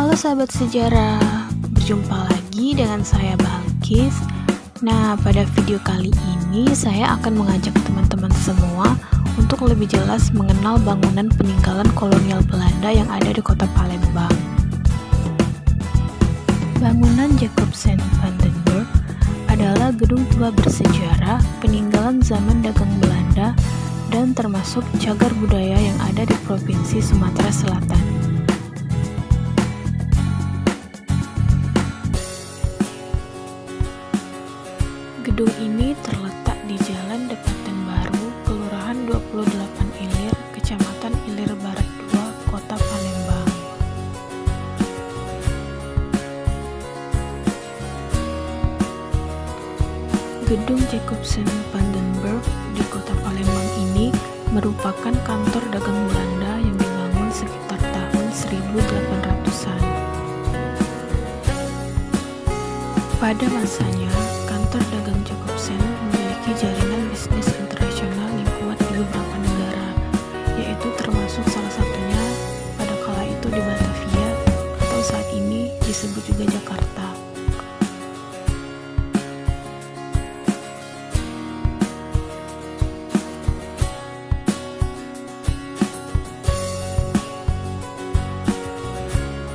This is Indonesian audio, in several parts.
Halo sahabat sejarah, berjumpa lagi dengan saya Balkis. Nah, pada video kali ini saya akan mengajak teman-teman semua untuk lebih jelas mengenal bangunan peninggalan kolonial Belanda yang ada di kota Palembang. Bangunan Jacobsen van den Burg adalah gedung tua bersejarah peninggalan zaman dagang Belanda dan termasuk cagar budaya yang ada di Provinsi Sumatera Selatan. Gedung ini terletak di Jalan Depaten Baru, Kelurahan 28 Ilir, Kecamatan Ilir Barat 2, Kota Palembang. Gedung Jacobsen van den Burg di Kota Palembang ini merupakan kantor dagang Belanda yang dibangun sekitar tahun 1800-an. Pada masanya, kantor dagang Jacobsen memiliki jaringan bisnis internasional yang kuat di beberapa negara, yaitu termasuk salah satunya pada kala itu di Batavia atau saat ini disebut juga Jakarta.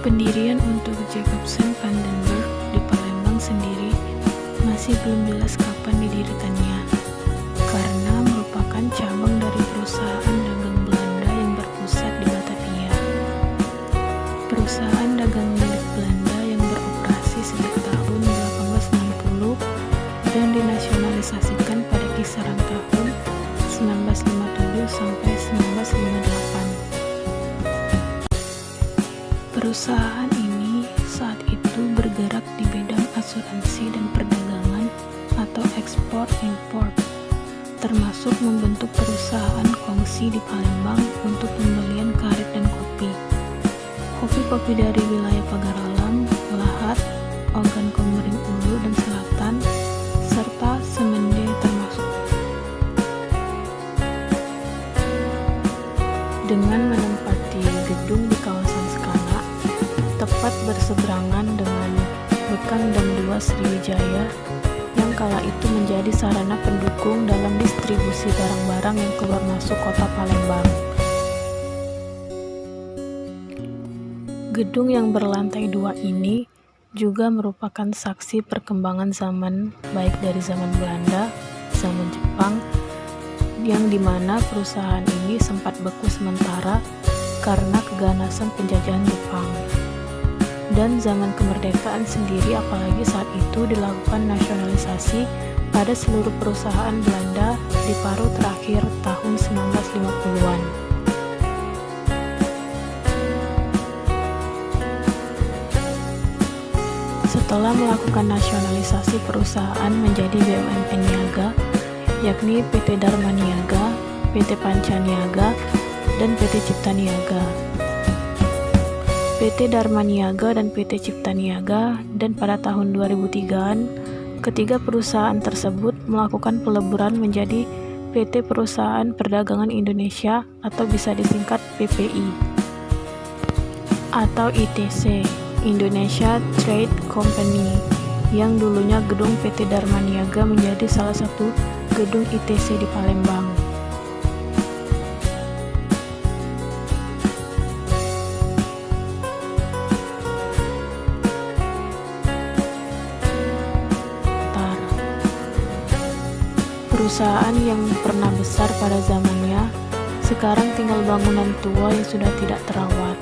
Pendirian untuk Jacobsen van den Burg di Palembang sendiri masih belum jelas kapan didirikannya, karena merupakan cabang dari perusahaan dagang Belanda yang berpusat di Batavia. Perusahaan dagang milik Belanda yang beroperasi sejak tahun 1860 dan dinasionalisasikan pada kisaran tahun 1957 sampai 1958. Perusahaan ini saat itu bergerak di bidang asuransi dan perdagangan atau ekspor-impor, termasuk membentuk perusahaan kongsi di Palembang untuk pembelian karet dan kopi. Kopi-kopi dari wilayah Pagar Alam, Lahat, Ogan Komering Ulu dan Selatan, serta Semende termasuk. Dengan menempati gedung di kawasan Skala, tepat berseberangan dengan Bekang Dam 2 Sriwijaya yang kala itu menjadi sarana pendukung dalam distribusi barang-barang yang keluar masuk kota Palembang. Gedung yang berlantai 2 ini juga merupakan saksi perkembangan zaman baik dari zaman Belanda, zaman Jepang, yang dimana perusahaan ini sempat beku sementara karena keganasan penjajahan Jepang. Dan zaman kemerdekaan sendiri, apalagi saat itu dilakukan nasionalisasi pada seluruh perusahaan Belanda di paruh terakhir tahun 1950-an. Setelah melakukan nasionalisasi perusahaan menjadi BUMN Niaga, yakni PT Dharma Niaga, PT Panca Niaga, dan PT Cipta Niaga. PT Dharma Niaga dan PT Cipta Niaga, dan pada tahun 2003-an, ketiga perusahaan tersebut melakukan peleburan menjadi PT Perusahaan Perdagangan Indonesia atau bisa disingkat PPI atau ITC, Indonesia Trade Company, yang dulunya gedung PT Dharma Niaga menjadi salah satu gedung ITC di Palembang. Perusahaan yang pernah besar pada zamannya, sekarang tinggal bangunan tua yang sudah tidak terawat.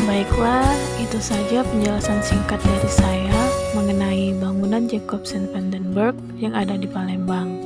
Baiklah, itu saja penjelasan singkat dari saya mengenai bangunan Jacobsen van den Burg yang ada di Palembang.